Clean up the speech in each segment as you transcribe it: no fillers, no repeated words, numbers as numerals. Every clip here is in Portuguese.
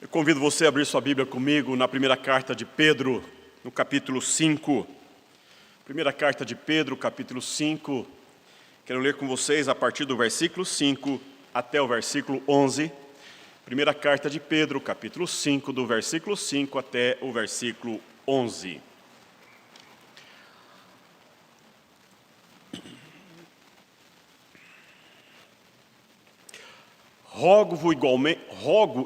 Eu convido você a abrir sua Bíblia comigo na primeira carta de Pedro, no capítulo 5. Primeira carta de Pedro, capítulo 5. Quero ler com vocês a partir do versículo 5 até o versículo 11. Primeira carta de Pedro, capítulo 5, do versículo 5 até o versículo 11. Rogo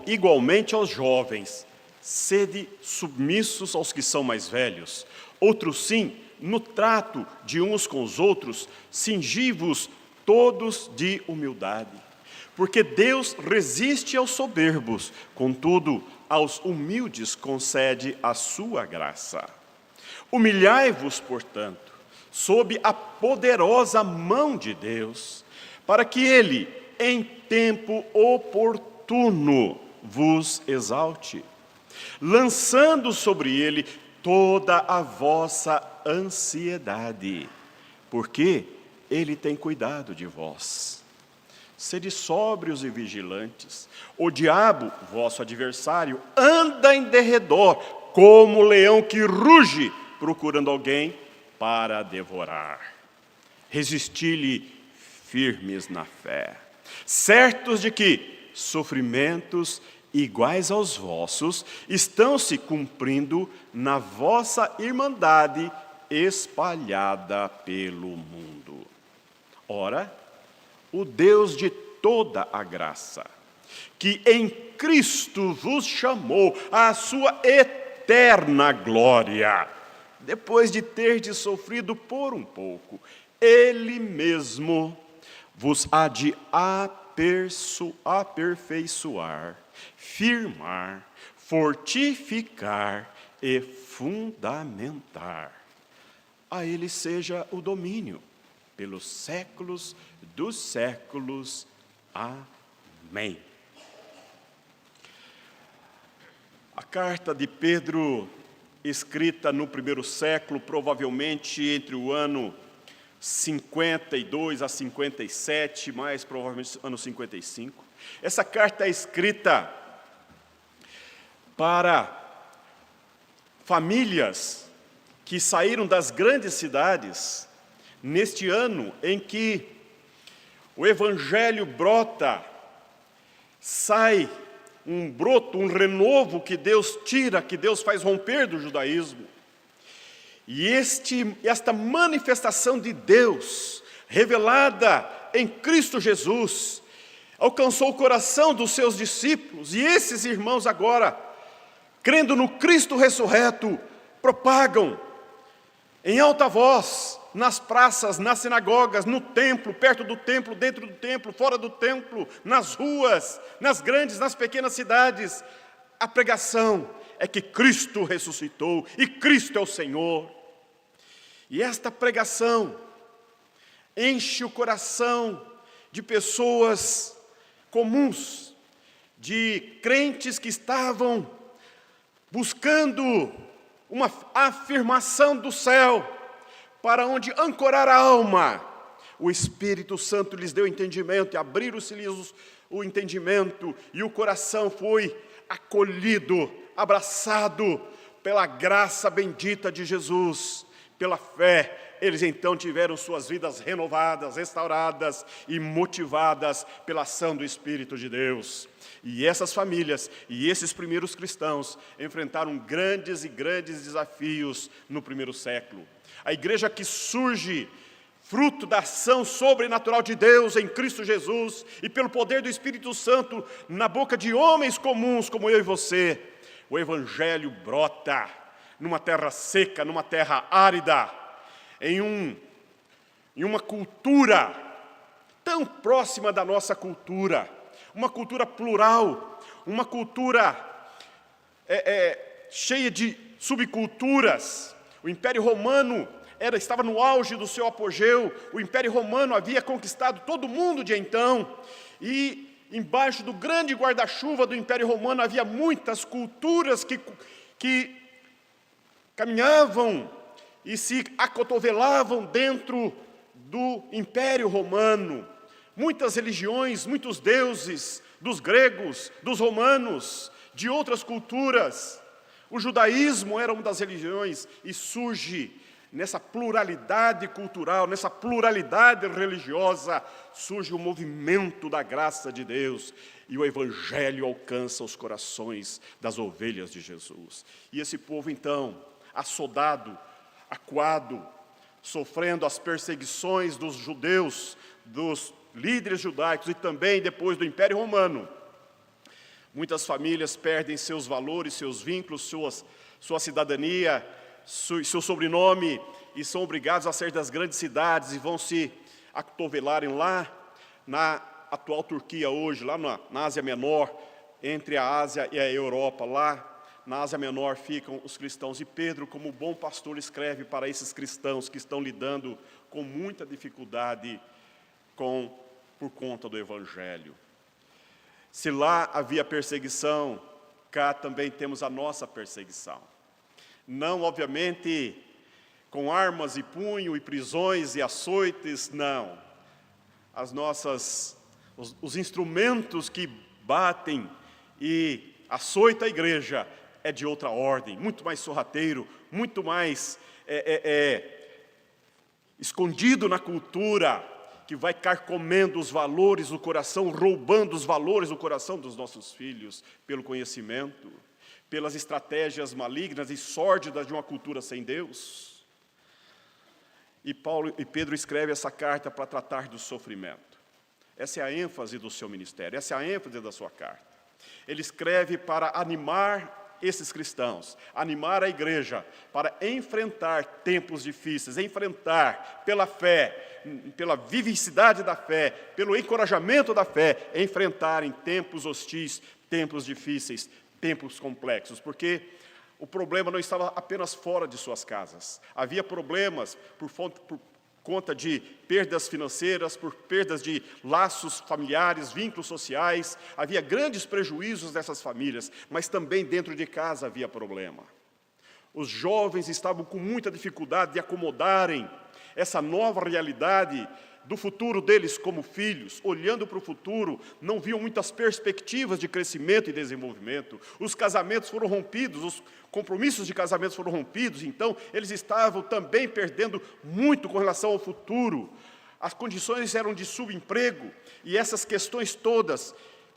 igualmente aos jovens, sede submissos aos que são mais velhos. Outros sim, no trato de uns com os outros, cingi-vos todos de humildade. Porque Deus resiste aos soberbos, contudo, aos humildes concede a sua graça. Humilhai-vos, portanto, sob a poderosa mão de Deus, para que Ele, em tempo oportuno, vos exalte, lançando sobre Ele toda a vossa ansiedade, porque Ele tem cuidado de vós. Sede sóbrios e vigilantes. O diabo, vosso adversário, anda em derredor, como leão que ruge, procurando alguém para devorar. Resisti-lhe firmes na fé, certos de que sofrimentos iguais aos vossos estão se cumprindo na vossa irmandade espalhada pelo mundo. Ora, o Deus de toda a graça, que em Cristo vos chamou à sua eterna glória, depois de terdes sofrido por um pouco, Ele mesmo vos há de aperfeiçoar, firmar, fortificar e fundamentar. A Ele seja o domínio pelos séculos dos séculos. Amém. A carta de Pedro, escrita no primeiro século, provavelmente entre o ano 52 a 57, mais provavelmente ano 55. Essa carta é escrita para famílias que saíram das grandes cidades neste ano em que o Evangelho brota, sai um broto, um renovo que Deus tira, que Deus faz romper do judaísmo. E esta manifestação de Deus, revelada em Cristo Jesus, alcançou o coração dos seus discípulos, e esses irmãos agora, crendo no Cristo ressurreto, propagam em alta voz, nas praças, nas sinagogas, no templo, perto do templo, dentro do templo, fora do templo, nas ruas, nas grandes, nas pequenas cidades. A pregação é que Cristo ressuscitou e Cristo é o Senhor. E esta pregação enche o coração de pessoas comuns, de crentes que estavam buscando uma afirmação do céu, para onde ancorar a alma. O Espírito Santo lhes deu entendimento, e abriram-se-lhes o entendimento, e o coração foi acolhido, abraçado pela graça bendita de Jesus. Pela fé, eles então tiveram suas vidas renovadas, restauradas e motivadas pela ação do Espírito de Deus. E essas famílias e esses primeiros cristãos enfrentaram grandes e grandes desafios no primeiro século. A igreja que surge, fruto da ação sobrenatural de Deus em Cristo Jesus e pelo poder do Espírito Santo na boca de homens comuns como eu e você, o Evangelho brota numa terra seca, numa terra árida, em uma cultura tão próxima da nossa cultura, uma cultura plural, uma cultura cheia de subculturas. O Império Romano estava no auge do seu apogeu. O Império Romano havia conquistado todo mundo de então, e embaixo do grande guarda-chuva do Império Romano havia muitas culturas que caminhavam e se acotovelavam dentro do Império Romano. Muitas religiões, muitos deuses dos gregos, dos romanos, de outras culturas. O judaísmo era uma das religiões e surge nessa pluralidade cultural, nessa pluralidade religiosa, surge o movimento da graça de Deus e o evangelho alcança os corações das ovelhas de Jesus. E esse povo então, assodado, acuado, sofrendo as perseguições dos judeus, dos líderes judaicos e também depois do Império Romano. Muitas famílias perdem seus valores, seus vínculos, sua cidadania, seu sobrenome e são obrigados a sair das grandes cidades e vão se acotovelarem lá na atual Turquia hoje, lá na Ásia Menor, entre a Ásia e a Europa. Lá na Ásia Menor ficam os cristãos. E Pedro, como bom pastor, escreve para esses cristãos que estão lidando com muita dificuldade por conta do Evangelho. Se lá havia perseguição, cá também temos a nossa perseguição. Não, obviamente, com armas e punho e prisões e açoites, não. Os instrumentos que batem e açoita a igreja é de outra ordem, muito mais sorrateiro, muito mais escondido na cultura, que vai carcomendo os valores do coração, roubando os valores do coração dos nossos filhos, pelo conhecimento, pelas estratégias malignas e sórdidas de uma cultura sem Deus. E Pedro escreve essa carta para tratar do sofrimento. Essa é a ênfase do seu ministério, essa é a ênfase da sua carta. Ele escreve para animar esses cristãos, animar a igreja para enfrentar tempos difíceis, enfrentar pela fé, pela vivacidade da fé, pelo encorajamento da fé, enfrentarem tempos hostis, tempos difíceis, tempos complexos, porque o problema não estava apenas fora de suas casas. Havia problemas por conta de perdas financeiras, por perdas de laços familiares, vínculos sociais. Havia grandes prejuízos dessas famílias, mas também dentro de casa havia problema. Os jovens estavam com muita dificuldade de acomodarem essa nova realidade do futuro deles como filhos, olhando para o futuro, não viam muitas perspectivas de crescimento e desenvolvimento. Os casamentos foram rompidos, os compromissos de casamentos foram rompidos, então eles estavam também perdendo muito com relação ao futuro. As condições eram de subemprego e essas questões todas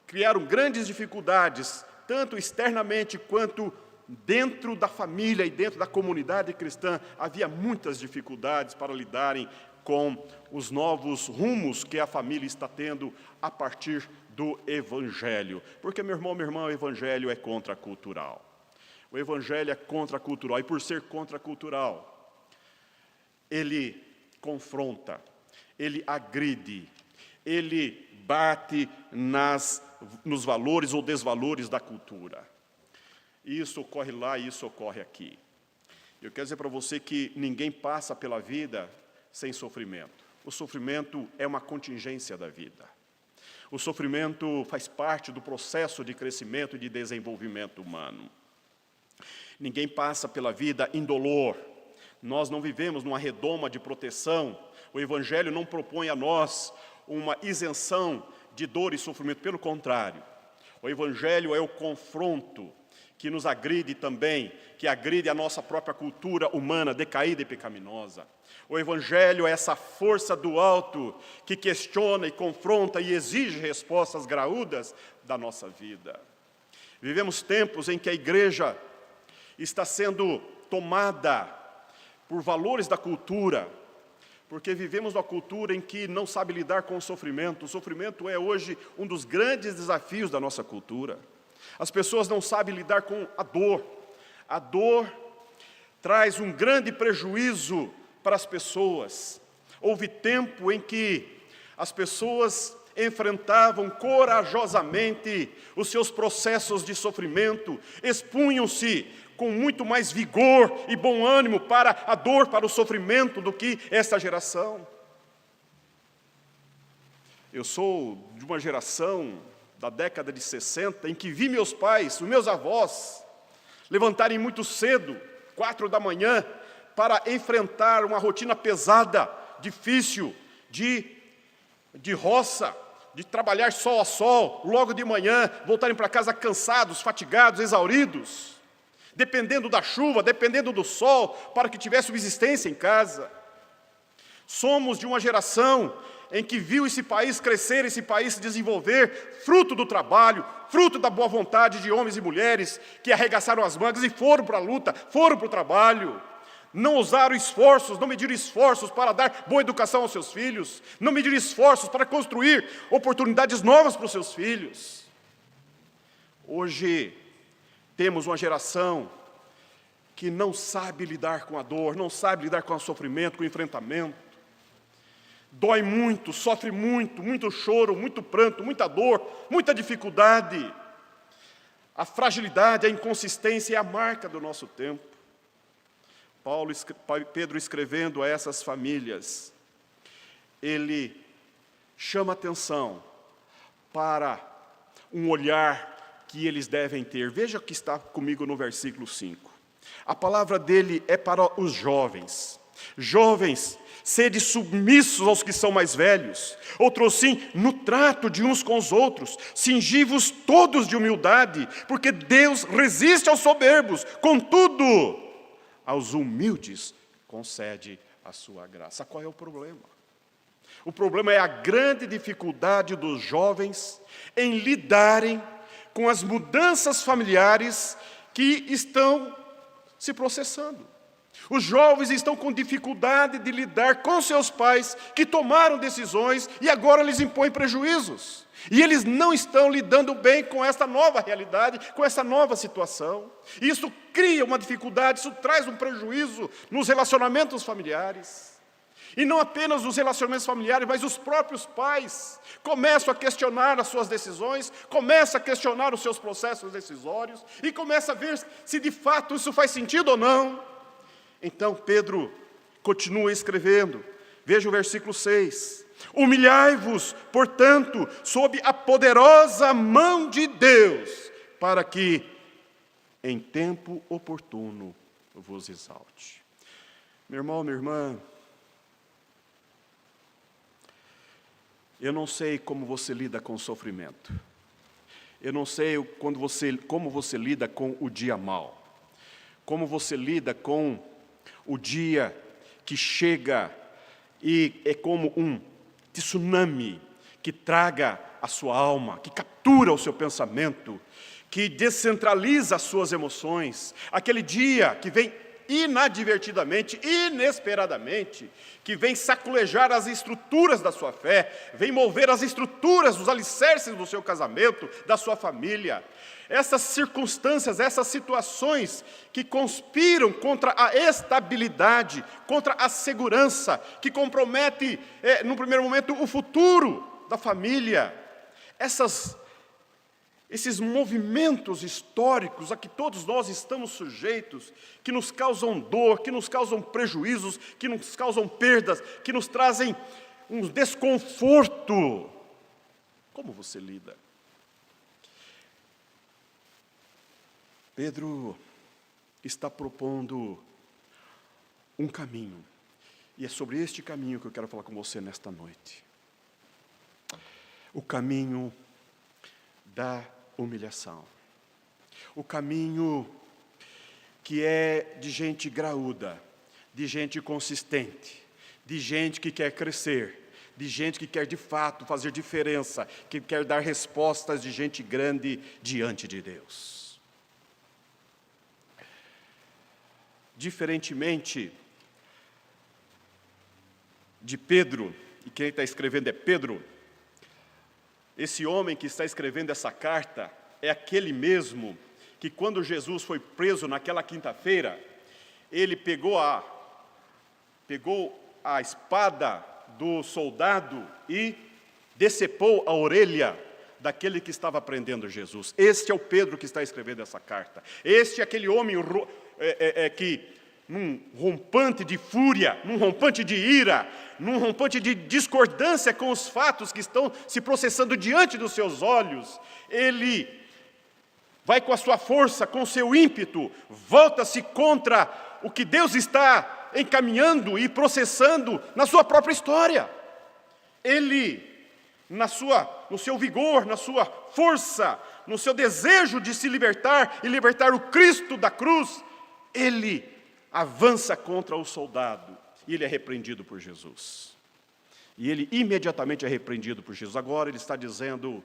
criaram grandes dificuldades, tanto externamente quanto dentro da família e dentro da comunidade cristã. Havia muitas dificuldades para lidarem com os novos rumos que a família está tendo a partir do Evangelho. Porque, meu irmão, minha irmã, o Evangelho é contracultural. O Evangelho é contracultural, e por ser contracultural, ele confronta, ele agride, ele bate nos valores ou desvalores da cultura. Isso ocorre lá e isso ocorre aqui. Eu quero dizer para você que ninguém passa pela vida sem sofrimento. O sofrimento é uma contingência da vida. O sofrimento faz parte do processo de crescimento e de desenvolvimento humano. Ninguém passa pela vida indolor. Nós não vivemos numa redoma de proteção. O Evangelho não propõe a nós uma isenção de dor e sofrimento. Pelo contrário, o Evangelho é o confronto que nos agride também, que agride a nossa própria cultura humana decaída e pecaminosa. O Evangelho é essa força do alto que questiona e confronta e exige respostas graúdas da nossa vida. Vivemos tempos em que a igreja está sendo tomada por valores da cultura, porque vivemos uma cultura em que não sabe lidar com o sofrimento. O sofrimento é hoje um dos grandes desafios da nossa cultura. As pessoas não sabem lidar com a dor. A dor traz um grande prejuízo para as pessoas. Houve tempo em que as pessoas enfrentavam corajosamente os seus processos de sofrimento, expunham-se com muito mais vigor e bom ânimo para a dor, para o sofrimento, do que esta geração. Eu sou de uma geração da década de 60, em que vi meus pais, os meus avós, levantarem muito cedo, 4 da manhã, para enfrentar uma rotina pesada, difícil, de roça, de trabalhar sol a sol, logo de manhã, voltarem para casa cansados, fatigados, exauridos, dependendo da chuva, dependendo do sol, para que tivesse subsistência em casa. Somos de uma geração em que viu esse país crescer, esse país se desenvolver, fruto do trabalho, fruto da boa vontade de homens e mulheres que arregaçaram as mangas e foram para a luta, foram para o trabalho. Não usaram esforços, não mediram esforços para dar boa educação aos seus filhos, não mediram esforços para construir oportunidades novas para os seus filhos. Hoje, temos uma geração que não sabe lidar com a dor, não sabe lidar com o sofrimento, com o enfrentamento. Dói muito, sofre muito, muito choro, muito pranto, muita dor, muita dificuldade. A fragilidade, a inconsistência é a marca do nosso tempo. Pedro escrevendo a essas famílias, ele chama atenção para um olhar que eles devem ter. Veja o que está comigo no versículo 5. A palavra dele é para os jovens. Jovens, sede submissos aos que são mais velhos. Outro sim, no trato de uns com os outros. Cingi-vos todos de humildade, porque Deus resiste aos soberbos. Contudo, aos humildes concede a sua graça. Qual é o problema? O problema é a grande dificuldade dos jovens em lidarem com as mudanças familiares que estão se processando. Os jovens estão com dificuldade de lidar com seus pais que tomaram decisões e agora lhes impõem prejuízos. E eles não estão lidando bem com esta nova realidade, com essa nova situação. E isso cria uma dificuldade, isso traz um prejuízo nos relacionamentos familiares. E não apenas os relacionamentos familiares, mas os próprios pais começam a questionar as suas decisões, começam a questionar os seus processos decisórios e começam a ver se de fato isso faz sentido ou não. Então Pedro continua escrevendo, veja o versículo 6. Humilhai-vos, portanto, sob a poderosa mão de Deus, para que, em tempo oportuno, vos exalte. Meu irmão, minha irmã, eu não sei como você lida com o sofrimento. Eu não sei como você lida com o dia mau. Como você lida com o dia que chega e é como um tsunami que traga a sua alma, que captura o seu pensamento, que descentraliza as suas emoções. Aquele dia que vem inadvertidamente, inesperadamente, que vem saculejar as estruturas da sua fé, vem mover as estruturas, os alicerces do seu casamento, da sua família. Essas circunstâncias, essas situações que conspiram contra a estabilidade, contra a segurança, que compromete, no primeiro momento, o futuro da família. Esses movimentos históricos a que todos nós estamos sujeitos, que nos causam dor, que nos causam prejuízos, que nos causam perdas, que nos trazem um desconforto. Como você lida? Pedro está propondo um caminho, e é sobre este caminho que eu quero falar com você nesta noite. O caminho da humilhação. O caminho que é de gente graúda, de gente consistente, de gente que quer crescer, de gente que quer de fato fazer diferença, que quer dar respostas de gente grande diante de Deus. Diferentemente de Pedro, e quem está escrevendo é Pedro, esse homem que está escrevendo essa carta é aquele mesmo que quando Jesus foi preso naquela quinta-feira, ele pegou a espada do soldado e decepou a orelha daquele que estava prendendo Jesus. Este é o Pedro que está escrevendo essa carta. Este é aquele homem que, num rompante de fúria, num rompante de ira, num rompante de discordância com os fatos que estão se processando diante dos seus olhos, ele vai com a sua força, com o seu ímpeto, volta-se contra o que Deus está encaminhando e processando na sua própria história. Ele, na sua no seu vigor, na sua força, no seu desejo de se libertar e libertar o Cristo da cruz, ele avança contra o soldado e ele é repreendido por Jesus. E ele imediatamente é repreendido por Jesus. Agora ele está dizendo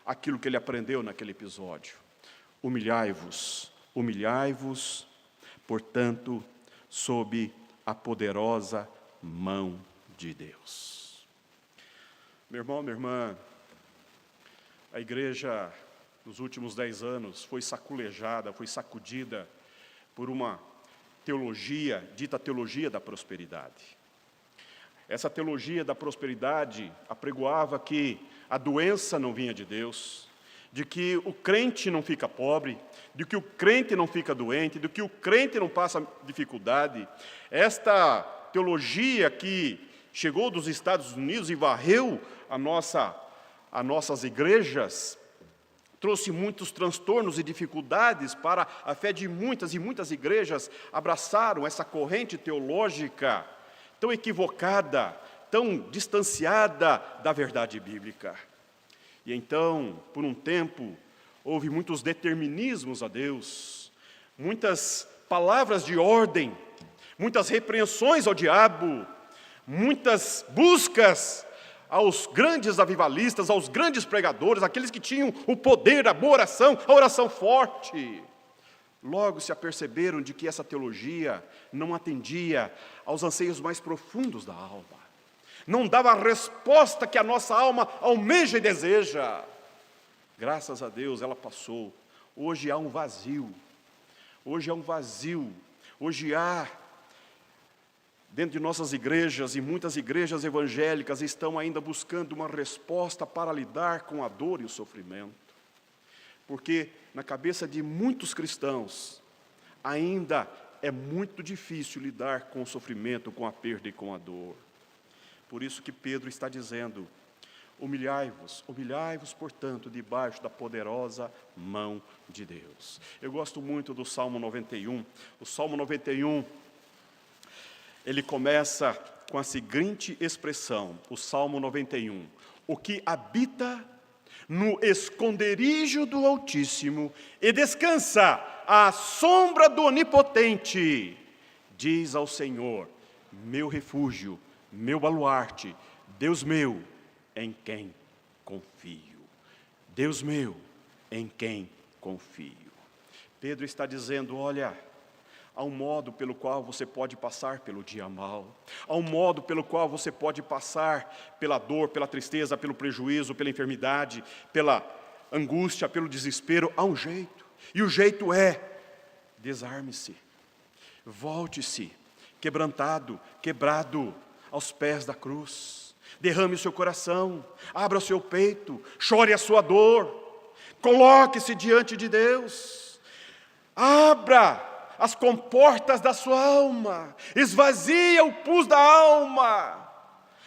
aquilo que ele aprendeu naquele episódio. Humilhai-vos, humilhai-vos, portanto, sob a poderosa mão de Deus. Meu irmão, minha irmã, a igreja nos últimos 10 anos foi saculejada, foi sacudida por uma teologia, dita teologia da prosperidade. Essa teologia da prosperidade apregoava que a doença não vinha de Deus, de que o crente não fica pobre, de que o crente não fica doente, de que o crente não passa dificuldade. Esta teologia que chegou dos Estados Unidos e varreu as nossas igrejas, trouxe muitos transtornos e dificuldades para a fé de muitas, e muitas igrejas abraçaram essa corrente teológica tão equivocada, tão distanciada da verdade bíblica. E então, por um tempo, houve muitos determinismos a Deus, muitas palavras de ordem, muitas repreensões ao diabo, muitas buscas aos grandes avivalistas, aos grandes pregadores, aqueles que tinham o poder da boa oração, a oração forte. Logo se aperceberam de que essa teologia não atendia aos anseios mais profundos da alma, não dava a resposta que a nossa alma almeja e deseja. Graças a Deus ela passou. Hoje há um vazio, hoje há dentro de nossas igrejas, e muitas igrejas evangélicas estão ainda buscando uma resposta para lidar com a dor e o sofrimento. Porque na cabeça de muitos cristãos, ainda é muito difícil lidar com o sofrimento, com a perda e com a dor. Por isso que Pedro está dizendo, humilhai-vos, portanto, debaixo da poderosa mão de Deus. Eu gosto muito do Salmo 91. O Salmo 91, ele começa com a seguinte expressão, o Salmo 91. O que habita no esconderijo do Altíssimo e descansa à sombra do Onipotente, diz ao Senhor, meu refúgio, meu baluarte, Deus meu, em quem confio. Deus meu, em quem confio. Pedro está dizendo, olha, há um modo pelo qual você pode passar pelo dia mau. Há um modo pelo qual você pode passar pela dor, pela tristeza, pelo prejuízo, pela enfermidade, pela angústia, pelo desespero. Há um jeito. E o jeito é, desarme-se. Volte-se, quebrantado, quebrado, aos pés da cruz. Derrame o seu coração, abra o seu peito, chore a sua dor. Coloque-se diante de Deus. Abra as comportas da sua alma, esvazia o pus da alma,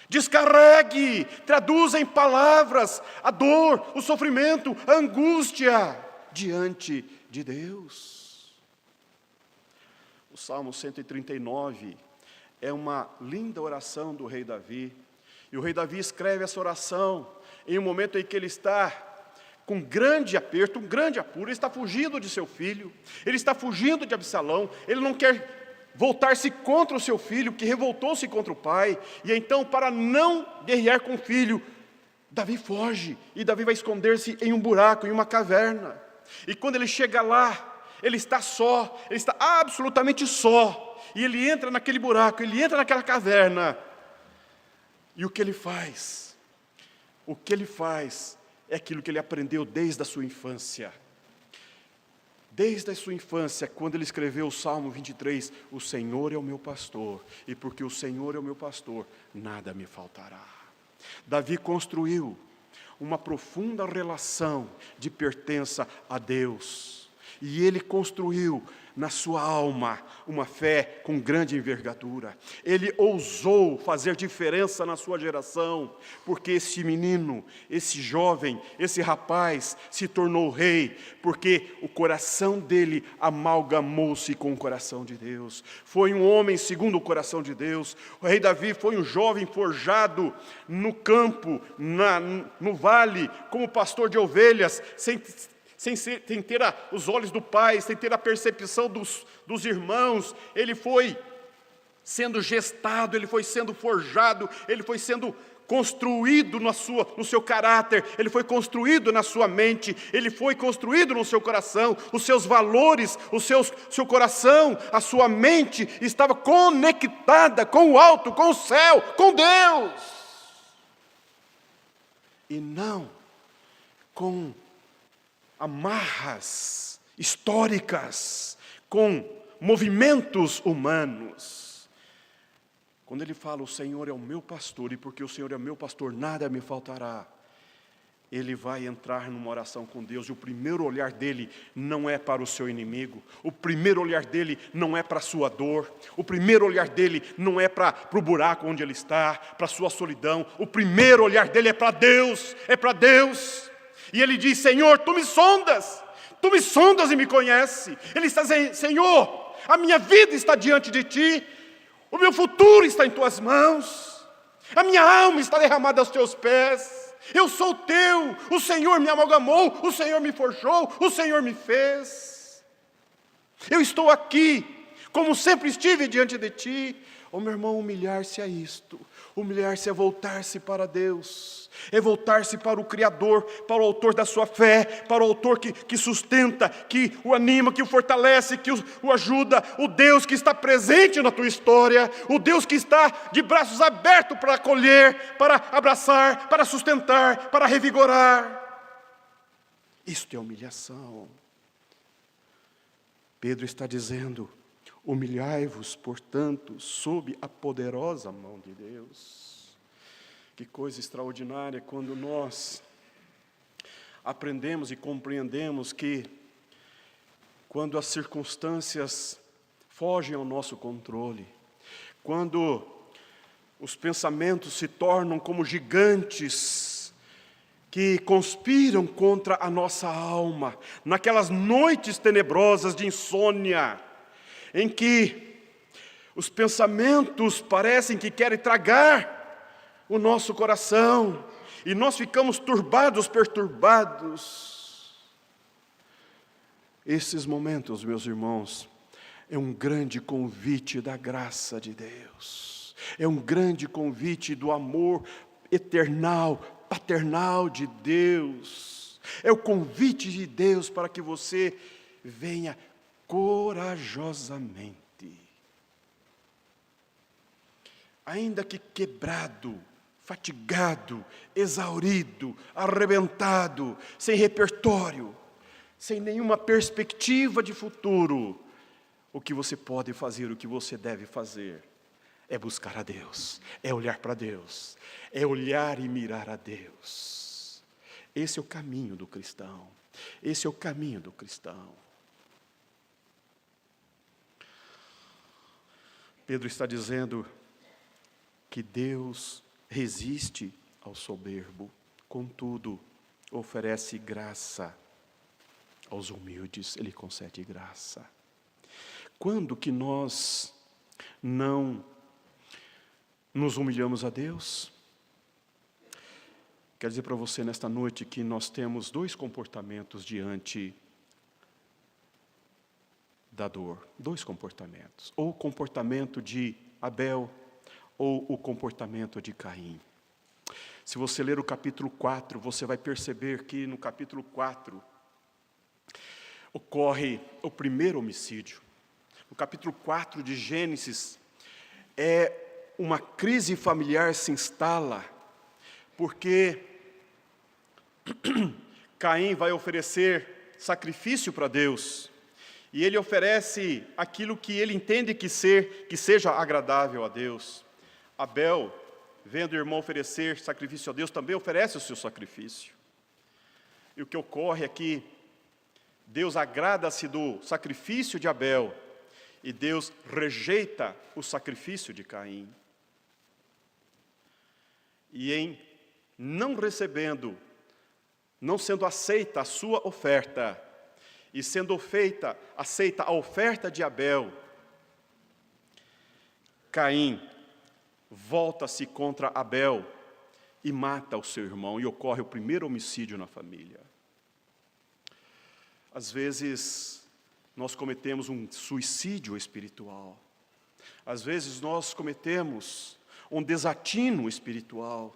descarregue, traduza em palavras a dor, o sofrimento, a angústia diante de Deus. O Salmo 139 é uma linda oração do rei Davi, e o rei Davi escreve essa oração em um momento em que ele está com um grande aperto, um grande apuro, ele está fugindo de seu filho, ele está fugindo de Absalão, ele não quer voltar-se contra o seu filho, que revoltou-se contra o pai, e então, para não guerrear com o filho, Davi foge, e Davi vai esconder-se em um buraco, em uma caverna, e quando ele chega lá, ele está só, ele está absolutamente só, e ele entra naquele buraco, ele entra naquela caverna, e o que ele faz? O que ele faz é aquilo que ele aprendeu desde a sua infância. Desde a sua infância, quando ele escreveu o Salmo 23, o Senhor é o meu pastor, e porque o Senhor é o meu pastor, nada me faltará. Davi construiu uma profunda relação de pertença a Deus, e ele construiu na sua alma uma fé com grande envergadura. Ele ousou fazer diferença na sua geração, porque esse menino, esse jovem, esse rapaz se tornou rei, porque o coração dele amalgamou-se com o coração de Deus. Foi um homem segundo o coração de Deus. O rei Davi foi um jovem forjado no campo, no vale, como pastor de ovelhas, sem ter os olhos do pai, sem ter a percepção dos irmãos. Ele foi sendo gestado, ele foi sendo forjado, ele foi sendo construído no seu caráter, ele foi construído na sua mente, ele foi construído no seu coração, os seus valores, seu coração, a sua mente estava conectada com o alto, com o céu, com Deus, e não com amarras históricas, com movimentos humanos. Quando ele fala, o Senhor é o meu pastor, e porque o Senhor é meu pastor, nada me faltará, ele vai entrar numa oração com Deus, e o primeiro olhar dele não é para o seu inimigo, o primeiro olhar dele não é para a sua dor, o primeiro olhar dele não é para o buraco onde ele está, para a sua solidão, o primeiro olhar dele é para Deus, e ele diz, Senhor, Tu me sondas e me conhece. Ele está dizendo, Senhor, a minha vida está diante de Ti, o meu futuro está em Tuas mãos, a minha alma está derramada aos Teus pés, eu sou Teu, o Senhor me amalgamou, o Senhor me forjou, o Senhor me fez. Eu estou aqui, como sempre estive diante de Ti. Oh, meu irmão, humilhar-se a isto, humilhar-se é voltar-se para Deus, é voltar-se para o Criador, para o autor da sua fé, para o autor que sustenta, que o anima, que o fortalece, que o ajuda, o Deus que está presente na tua história, o Deus que está de braços abertos para acolher, para abraçar, para sustentar, para revigorar. Isto é humilhação. Pedro está dizendo, humilhai-vos, portanto, sob a poderosa mão de Deus. Que coisa extraordinária quando nós aprendemos e compreendemos que, quando as circunstâncias fogem ao nosso controle, quando os pensamentos se tornam como gigantes que conspiram contra a nossa alma, naquelas noites tenebrosas de insônia, em que os pensamentos parecem que querem tragar o nosso coração, e nós ficamos turbados, perturbados. Esses momentos, meus irmãos, é um grande convite da graça de Deus, é um grande convite do amor eternal, paternal de Deus, é o convite de Deus para que você venha corajosamente, ainda que quebrado, fatigado, exaurido, arrebentado, sem repertório, sem nenhuma perspectiva de futuro, o que você pode fazer, o que você deve fazer, é buscar a Deus, é olhar para Deus, é olhar e mirar a Deus. Esse é o caminho do cristão, esse é o caminho do cristão. Pedro está dizendo que Deus resiste ao soberbo, contudo, oferece graça aos humildes, Ele concede graça. Quando que nós não nos humilhamos a Deus? Quero dizer para você nesta noite que nós temos dois comportamentos diante da dor, dois comportamentos, ou o comportamento de Abel, ou o comportamento de Caim. Se você ler o capítulo 4, você vai perceber que no capítulo 4 ocorre o primeiro homicídio. No capítulo 4 de Gênesis, uma crise familiar se instala, porque Caim vai oferecer sacrifício para Deus, e ele oferece aquilo que ele entende que seja agradável a Deus. Abel, vendo o irmão oferecer sacrifício a Deus, também oferece o seu sacrifício. E o que ocorre é que Deus agrada-se do sacrifício de Abel e Deus rejeita o sacrifício de Caim. E em não recebendo, não sendo aceita a sua oferta, e sendo aceita a oferta de Abel, Caim volta-se contra Abel e mata o seu irmão, e ocorre o primeiro homicídio na família. Às vezes, nós cometemos um suicídio espiritual. Às vezes, nós cometemos um desatino espiritual,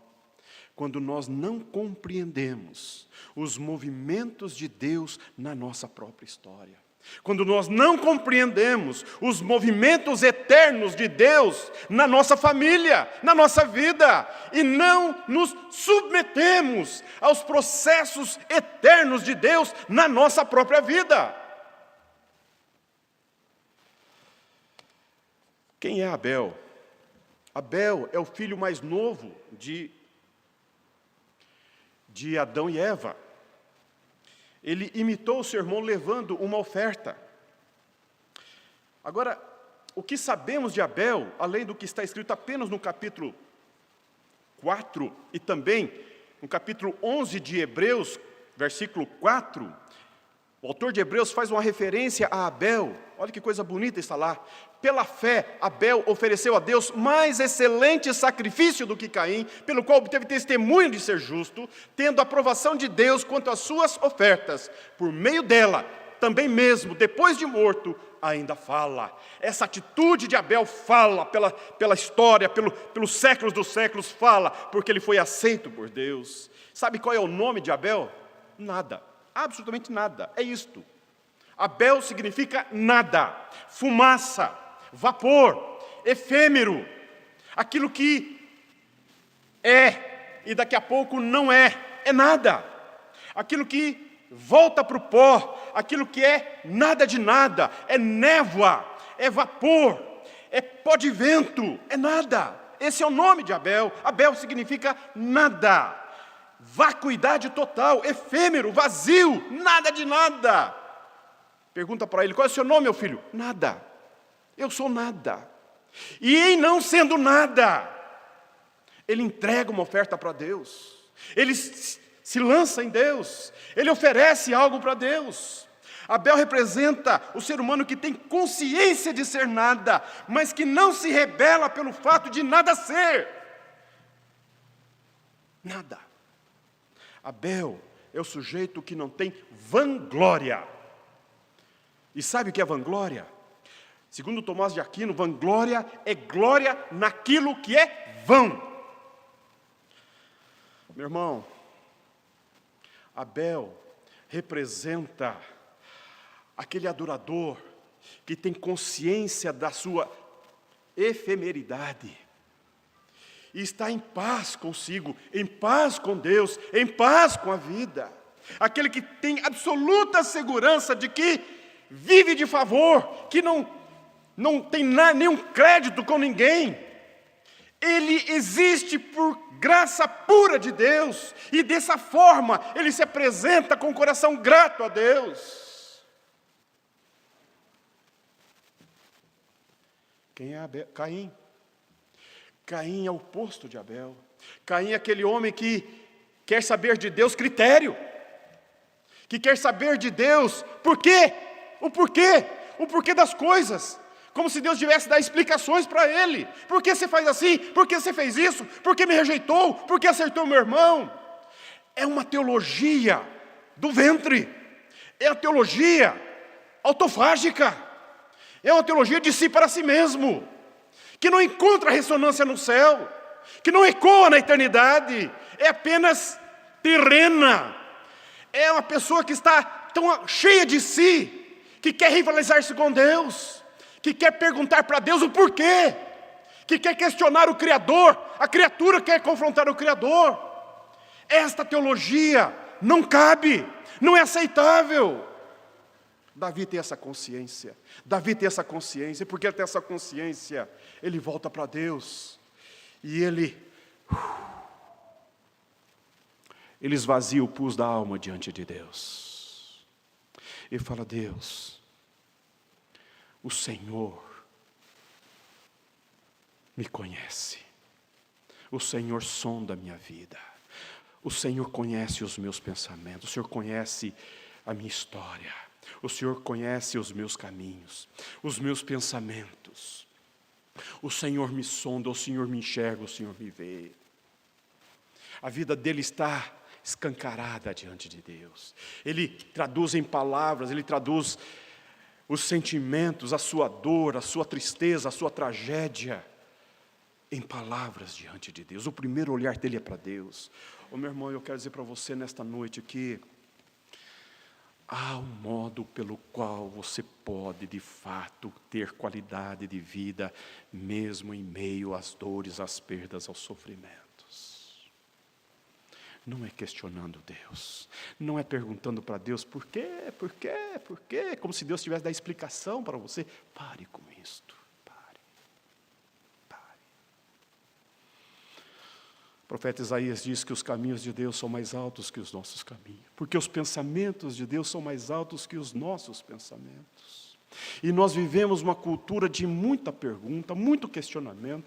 quando nós não compreendemos os movimentos de Deus na nossa própria história. Quando nós não compreendemos os movimentos eternos de Deus na nossa família, na nossa vida, e não nos submetemos aos processos eternos de Deus na nossa própria vida. Quem é Abel? Abel é o filho mais novo de Adão e Eva. Ele imitou o seu irmão levando uma oferta. Agora, o que sabemos de Abel, além do que está escrito apenas no capítulo 4 e também no capítulo 11 de Hebreus, versículo 4, o autor de Hebreus faz uma referência a Abel. Olha que coisa bonita está lá. Pela fé, Abel ofereceu a Deus mais excelente sacrifício do que Caim, pelo qual obteve testemunho de ser justo, tendo a aprovação de Deus quanto às suas ofertas. Por meio dela, também mesmo, depois de morto, ainda fala. Essa atitude de Abel fala pela história, pelos séculos dos séculos, fala, porque ele foi aceito por Deus. Sabe qual é o nome de Abel? Nada. Absolutamente nada, é isto. Abel significa nada, fumaça, vapor, efêmero, aquilo que é e daqui a pouco não é nada, aquilo que volta para o pó, aquilo que é nada de nada, é névoa, é vapor, é pó de vento, é nada. Esse é o nome de Abel. Abel significa nada. Vacuidade total, efêmero, vazio, nada de nada. Pergunta para ele: qual é o seu nome, meu filho? Nada. Eu sou nada. E em não sendo nada, ele entrega uma oferta para Deus. Ele se lança em Deus. Ele oferece algo para Deus. Abel representa o ser humano que tem consciência de ser nada, mas que não se rebela pelo fato de nada ser. Nada. Abel é o sujeito que não tem vanglória. E sabe o que é vanglória? Segundo Tomás de Aquino, vanglória é glória naquilo que é vão. Meu irmão, Abel representa aquele adorador que tem consciência da sua efemeridade. E está em paz consigo, em paz com Deus, em paz com a vida. Aquele que tem absoluta segurança de que vive de favor, que não tem nenhum crédito com ninguém. Ele existe por graça pura de Deus, e dessa forma ele se apresenta com o coração grato a Deus. Quem é Abel? Caim. Caim é o oposto de Abel. Caim é aquele homem que quer saber de Deus critério, que quer saber de Deus por quê, o porquê das coisas, como se Deus tivesse que dar explicações para ele. Por que você faz assim? Por que você fez isso? Por que me rejeitou? Por que acertou meu irmão? É uma teologia do ventre, é a teologia autofágica, é uma teologia de si para si mesmo, que não encontra ressonância no céu, que não ecoa na eternidade, é apenas terrena. É uma pessoa que está tão cheia de si, que quer rivalizar-se com Deus, que quer perguntar para Deus o porquê, que quer questionar o Criador, a criatura quer confrontar o Criador. Esta teologia não cabe, não é aceitável. Davi tem essa consciência, e porque ele tem essa consciência, ele volta para Deus, e ele esvazia o pus da alma diante de Deus. e fala: Deus, o Senhor me conhece. O Senhor sonda a minha vida. O Senhor conhece os meus pensamentos. O Senhor conhece a minha história. O Senhor conhece os meus caminhos, os meus pensamentos. O Senhor me sonda, o Senhor me enxerga, o Senhor me vê. A vida dele está escancarada diante de Deus. Ele traduz em palavras, ele traduz os sentimentos, a sua dor, a sua tristeza, a sua tragédia, em palavras diante de Deus. O primeiro olhar dele é para Deus. Meu irmão, eu quero dizer para você nesta noite que há um modo pelo qual você pode, de fato, ter qualidade de vida, mesmo em meio às dores, às perdas, aos sofrimentos. Não é questionando Deus, não é perguntando para Deus por quê, como se Deus tivesse dar explicação para você. Pare com isto. O profeta Isaías diz que os caminhos de Deus são mais altos que os nossos caminhos, porque os pensamentos de Deus são mais altos que os nossos pensamentos. E nós vivemos uma cultura de muita pergunta, muito questionamento,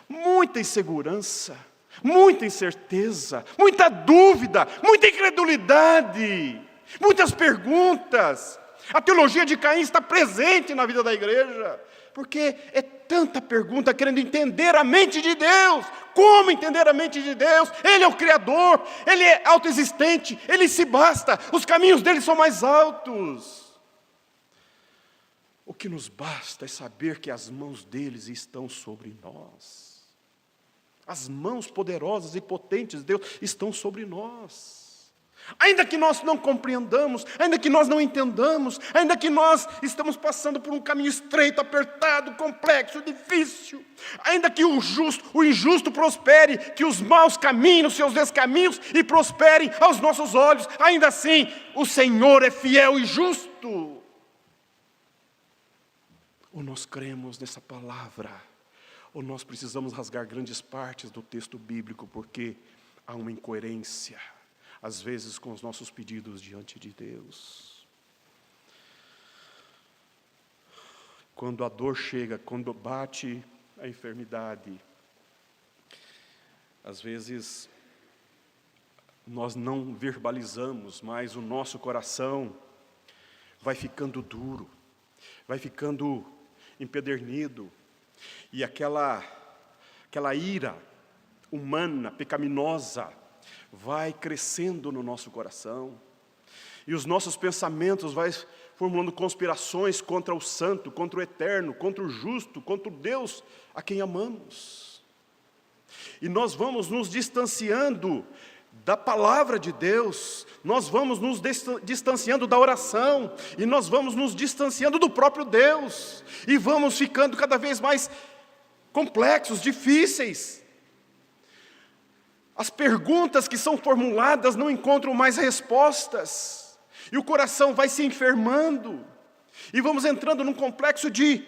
muita insegurança, muita incerteza, muita dúvida, muita incredulidade, muitas perguntas. A teologia de Caim está presente na vida da igreja, porque é tanta pergunta querendo entender a mente de Deus. Como entender a mente de Deus? Ele é o Criador, Ele é autoexistente, Ele se basta, os caminhos dele são mais altos. O que nos basta é saber que as mãos deles estão sobre nós. As mãos poderosas e potentes de Deus estão sobre nós. Ainda que nós não compreendamos, ainda que nós não entendamos, ainda que nós estamos passando por um caminho estreito, apertado, complexo, difícil, ainda que o injusto prospere, que os maus caminhem nos seus descaminhos e prosperem aos nossos olhos, ainda assim o Senhor é fiel e justo. Ou nós cremos nessa palavra, ou nós precisamos rasgar grandes partes do texto bíblico, porque há uma incoerência às vezes com os nossos pedidos diante de Deus. Quando a dor chega, quando bate a enfermidade, às vezes nós não verbalizamos, mas o nosso coração vai ficando duro, vai ficando empedernido, e aquela ira humana, pecaminosa, vai crescendo no nosso coração, e os nossos pensamentos vai formulando conspirações contra o santo, contra o eterno, contra o justo, contra o Deus a quem amamos. E nós vamos nos distanciando da palavra de Deus, nós vamos nos distanciando da oração, e nós vamos nos distanciando do próprio Deus, e vamos ficando cada vez mais complexos, difíceis. As perguntas que são formuladas não encontram mais respostas, e o coração vai se enfermando, e vamos entrando num complexo de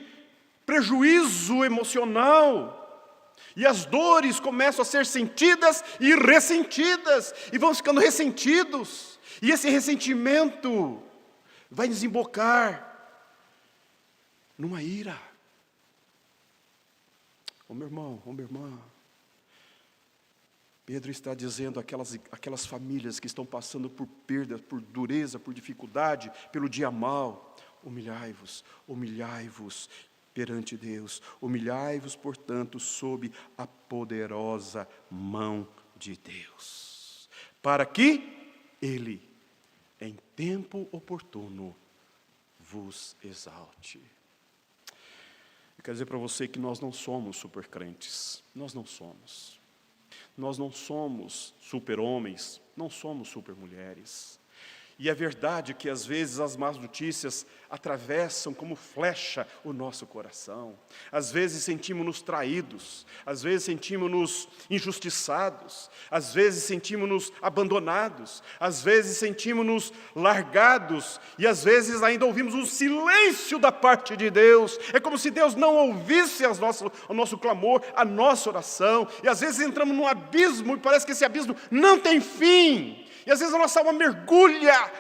prejuízo emocional, e as dores começam a ser sentidas e ressentidas, e vamos ficando ressentidos, e esse ressentimento vai desembocar numa ira. Meu irmão, minha irmã, Pedro está dizendo aquelas famílias que estão passando por perda, por dureza, por dificuldade, pelo dia mau: humilhai-vos, humilhai-vos perante Deus, humilhai-vos, portanto, sob a poderosa mão de Deus, para que Ele, em tempo oportuno, vos exalte. Eu quero dizer para você que nós não somos supercrentes, nós não somos. Nós não somos super-homens, não somos super-mulheres. E é verdade que às vezes as más notícias atravessam como flecha o nosso coração. Às vezes sentimos-nos traídos, às vezes sentimos-nos injustiçados, às vezes sentimos-nos abandonados, às vezes sentimos-nos largados, e às vezes ainda ouvimos um silêncio da parte de Deus. É como se Deus não ouvisse o nosso clamor, a nossa oração, e às vezes entramos num abismo e parece que esse abismo não tem fim. E às vezes a nossa alma mergulha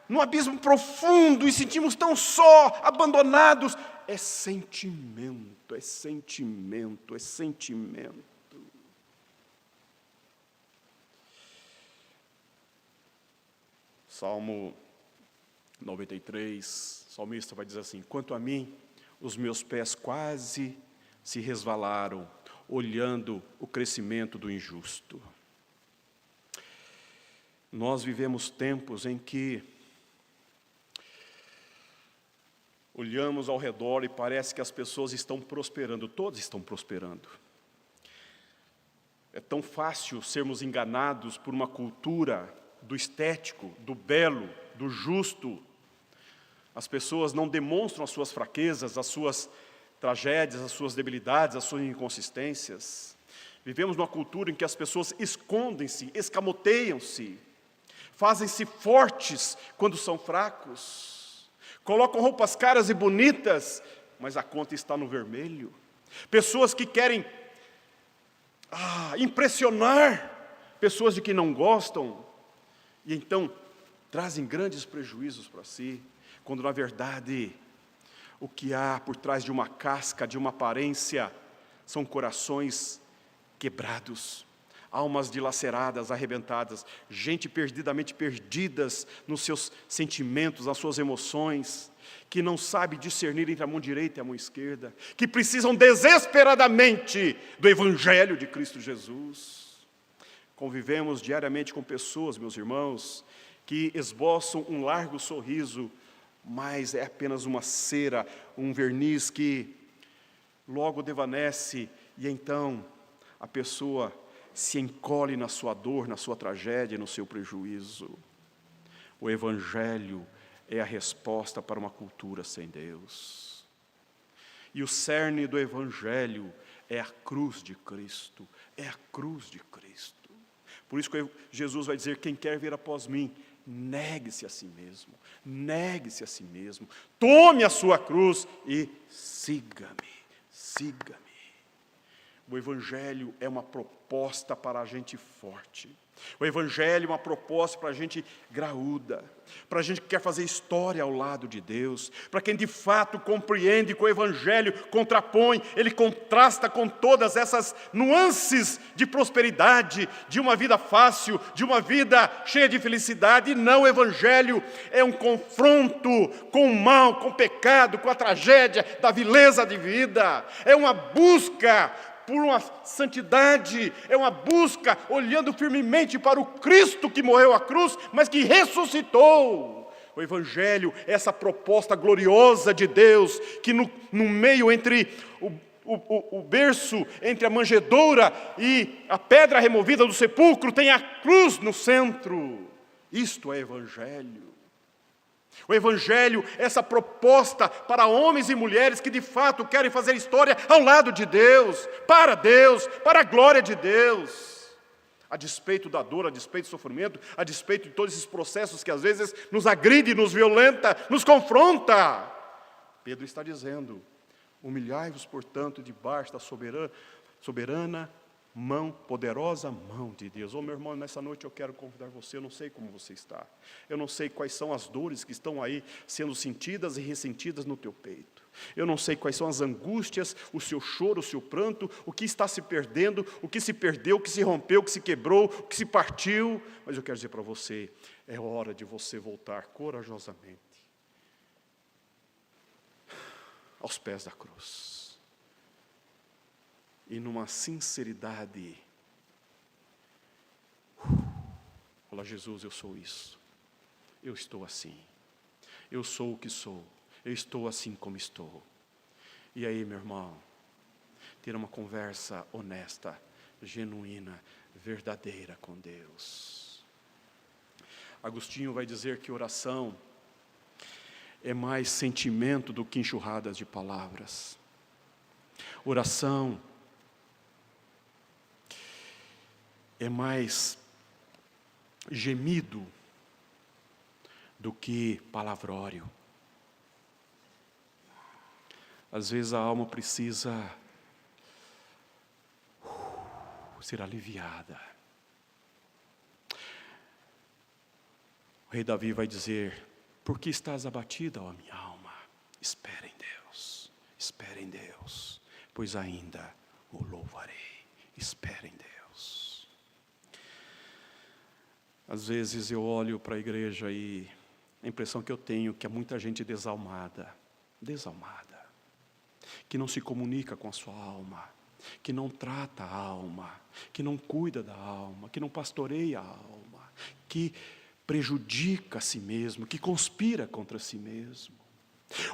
num abismo profundo e sentimos tão só, abandonados. É sentimento, é sentimento, é sentimento. Salmo 93, o salmista vai dizer assim: quanto a mim, os meus pés quase se resvalaram, olhando o crescimento do injusto. Nós vivemos tempos em que olhamos ao redor e parece que as pessoas estão prosperando, todas estão prosperando. É tão fácil sermos enganados por uma cultura do estético, do belo, do justo. As pessoas não demonstram as suas fraquezas, as suas tragédias, as suas debilidades, as suas inconsistências. Vivemos numa cultura em que as pessoas escondem-se, escamoteiam-se, fazem-se fortes quando são fracos. Colocam roupas caras e bonitas, mas a conta está no vermelho. Pessoas que querem impressionar pessoas de que não gostam, e então trazem grandes prejuízos para si, quando na verdade o que há por trás de uma casca, de uma aparência, são corações quebrados, almas dilaceradas, arrebentadas, gente perdidamente perdidas nos seus sentimentos, nas suas emoções, que não sabe discernir entre a mão direita e a mão esquerda, que precisam desesperadamente do Evangelho de Cristo Jesus. Convivemos diariamente com pessoas, meus irmãos, que esboçam um largo sorriso, mas é apenas uma cera, um verniz que logo desvanece, e então a pessoa se encolhe na sua dor, na sua tragédia, no seu prejuízo. O Evangelho é a resposta para uma cultura sem Deus. E o cerne do Evangelho é a cruz de Cristo, é a cruz de Cristo. Por isso que Jesus vai dizer: quem quer vir após mim, negue-se a si mesmo, negue-se a si mesmo, tome a sua cruz e siga-me, siga-me. O Evangelho é uma proposta para a gente forte. O Evangelho é uma proposta para a gente graúda, para a gente que quer fazer história ao lado de Deus, para quem de fato compreende que o Evangelho contrapõe, ele contrasta com todas essas nuances de prosperidade, de uma vida fácil, de uma vida cheia de felicidade. E não, o Evangelho é um confronto com o mal, com o pecado, com a tragédia da vileza de vida. É uma busca por uma santidade, é uma busca olhando firmemente para o Cristo que morreu à cruz, mas que ressuscitou. O Evangelho é essa proposta gloriosa de Deus, que no meio entre o berço, entre a manjedoura e a pedra removida do sepulcro, tem a cruz no centro. Isto é Evangelho. O Evangelho é essa proposta para homens e mulheres que de fato querem fazer história ao lado de Deus, para a glória de Deus. A despeito da dor, a despeito do sofrimento, a despeito de todos esses processos que às vezes nos agride, nos violenta, nos confronta. Pedro está dizendo: humilhai-vos, portanto, debaixo da soberana mão, poderosa mão de Deus. Meu irmão, nessa noite eu quero convidar você. Eu não sei como você está, eu não sei quais são as dores que estão aí sendo sentidas e ressentidas no teu peito, eu não sei quais são as angústias, o seu choro, o seu pranto, o que está se perdendo, o que se perdeu, o que se rompeu, o que se quebrou, o que se partiu, mas eu quero dizer para você: é hora de você voltar corajosamente aos pés da cruz, e numa sinceridade, fala: Jesus, eu sou isso, eu estou assim, eu sou o que sou, eu estou assim como estou. E aí, meu irmão, ter uma conversa honesta, genuína, verdadeira com Deus. Agostinho vai dizer que oração é mais sentimento do que enxurradas de palavras. Oração é mais gemido do que palavrório. Às vezes a alma precisa ser aliviada. O rei Davi vai dizer: Porque estás abatida, ó minha alma? Espera em Deus, pois ainda o louvarei. Espera em Deus. Às vezes eu olho para a igreja e a impressão que eu tenho é que há muita gente desalmada, que não se comunica com a sua alma, que não trata a alma, que não cuida da alma, que não pastoreia a alma, que prejudica a si mesmo, que conspira contra si mesmo.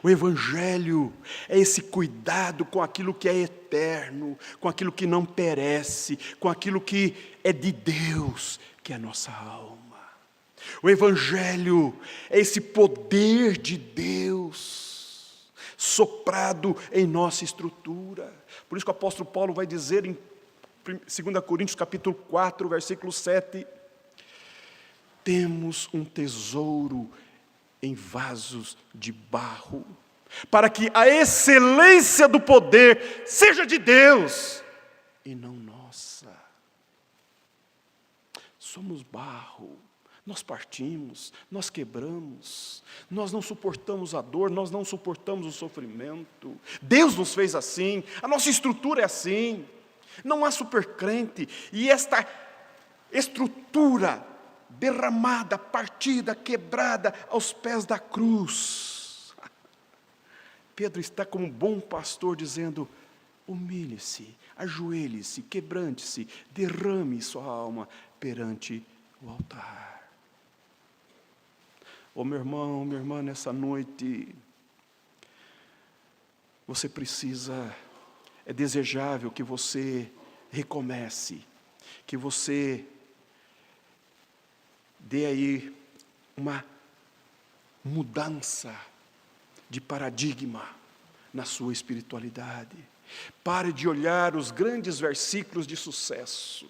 O Evangelho é esse cuidado com aquilo que é eterno, com aquilo que não perece, com aquilo que é de Deus, que é a nossa alma. O Evangelho é esse poder de Deus soprado em nossa estrutura. Por isso que o apóstolo Paulo vai dizer em 2 Coríntios capítulo 4, versículo 7, temos um tesouro em vasos de barro, para que a excelência do poder seja de Deus e não nossa. Somos barro, nós partimos, nós quebramos, nós não suportamos a dor, nós não suportamos o sofrimento. Deus nos fez assim, a nossa estrutura é assim. Não há supercrente, e esta estrutura derramada, partida, quebrada aos pés da cruz. Pedro está como um bom pastor dizendo, humilhe-se, ajoelhe-se, quebrante-se, derrame sua alma perante o altar. Ô meu irmão, minha irmã, nessa noite, você precisa, é desejável que você recomece, que você dê aí uma mudança de paradigma na sua espiritualidade. Pare de olhar os grandes versículos de sucesso.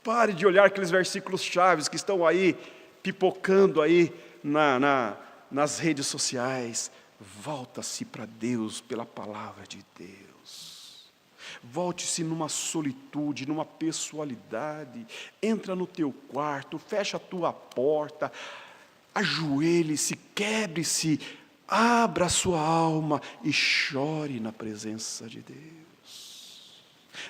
Pare de olhar aqueles versículos chaves que estão aí, pipocando aí nas redes sociais. Volta-se para Deus pela palavra de Deus. Volte-se numa solitude, numa pessoalidade. Entra no teu quarto, fecha a tua porta, ajoelhe-se, quebre-se, abra a sua alma e chore na presença de Deus.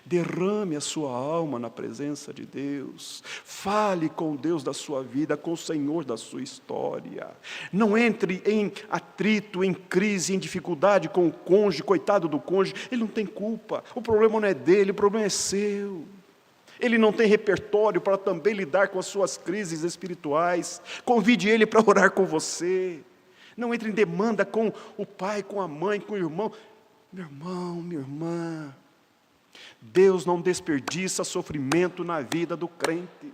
Derrame a sua alma na presença de Deus. Fale com Deus da sua vida, com o Senhor da sua história. Não entre em atrito, em crise, em dificuldade com o cônjuge, coitado do cônjuge. Ele não tem culpa, o problema não é dele, o problema é seu. Ele não tem repertório para também lidar com as suas crises espirituais. Convide ele para orar com você. Não entre em demanda com o pai, com a mãe, com o irmão. Meu irmão, minha irmã, Deus não desperdiça sofrimento na vida do crente.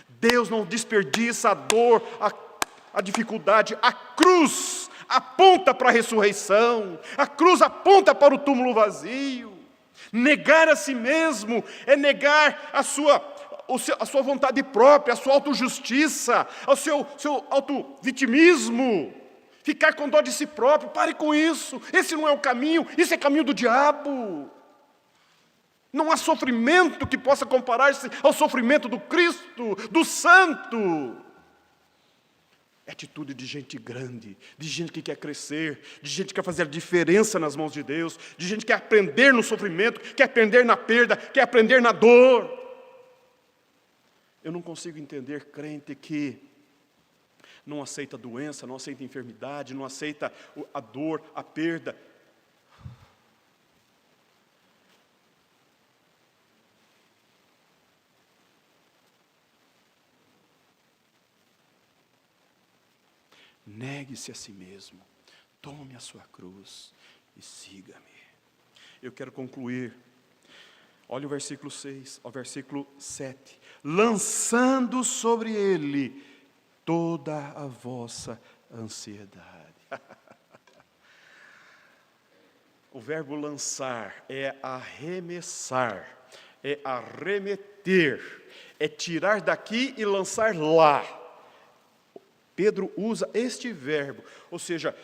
Deus não desperdiça a dor, a dificuldade. A cruz aponta para a ressurreição. A cruz aponta para o túmulo vazio. Negar a si mesmo é negar a sua vontade própria, a sua autojustiça, o seu autovitimismo. Ficar com dó de si próprio, pare com isso. Esse não é o caminho, isso é caminho do diabo. Não há sofrimento que possa comparar-se ao sofrimento do Cristo, do Santo. É atitude de gente grande, de gente que quer crescer, de gente que quer fazer a diferença nas mãos de Deus, de gente que quer aprender no sofrimento, quer aprender na perda, quer aprender na dor. Eu não consigo entender crente que não aceita a doença, não aceita a enfermidade, não aceita a dor, a perda. Negue-se a si mesmo, tome a sua cruz e siga-me. Eu quero concluir. Olha o versículo 6, ao versículo 7. Lançando sobre ele toda a vossa ansiedade. O verbo lançar é arremessar, é arremeter, é tirar daqui e lançar lá. Pedro usa este verbo, ou seja,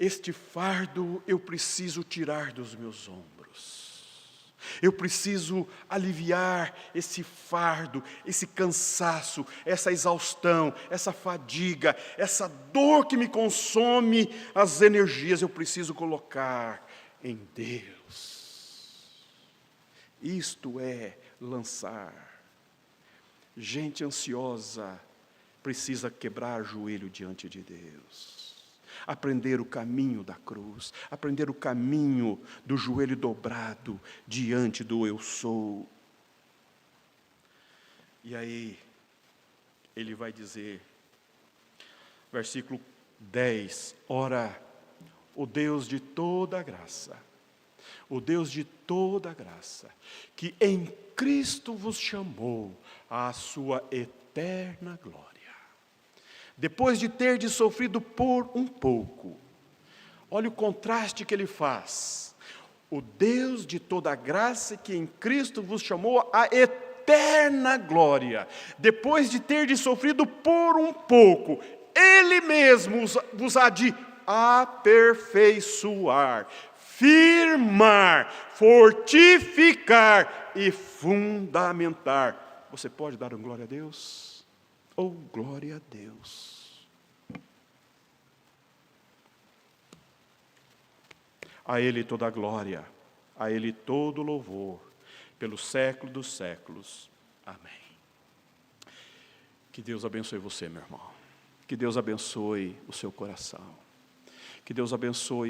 este fardo eu preciso tirar dos meus ombros. Eu preciso aliviar esse fardo, esse cansaço, essa exaustão, essa fadiga, essa dor que me consome as energias. Eu preciso colocar em Deus. Isto é lançar. Gente ansiosa precisa quebrar joelho diante de Deus, aprender o caminho da cruz, aprender o caminho do joelho dobrado diante do eu sou. E aí, ele vai dizer, versículo 10, ora, o Deus de toda graça, o Deus de toda graça, que em Cristo vos chamou à sua eterna glória, depois de terdes sofrido por um pouco. Olha o contraste que ele faz. O Deus de toda graça que em Cristo vos chamou à eterna glória, depois de terdes sofrido por um pouco, Ele mesmo vos há de aperfeiçoar, firmar, fortificar e fundamentar. Você pode dar um glória a Deus? Oh, glória a Deus. A Ele toda a glória, a Ele todo o louvor, pelo século dos séculos. Amém. Que Deus abençoe você, meu irmão. Que Deus abençoe o seu coração. Que Deus abençoe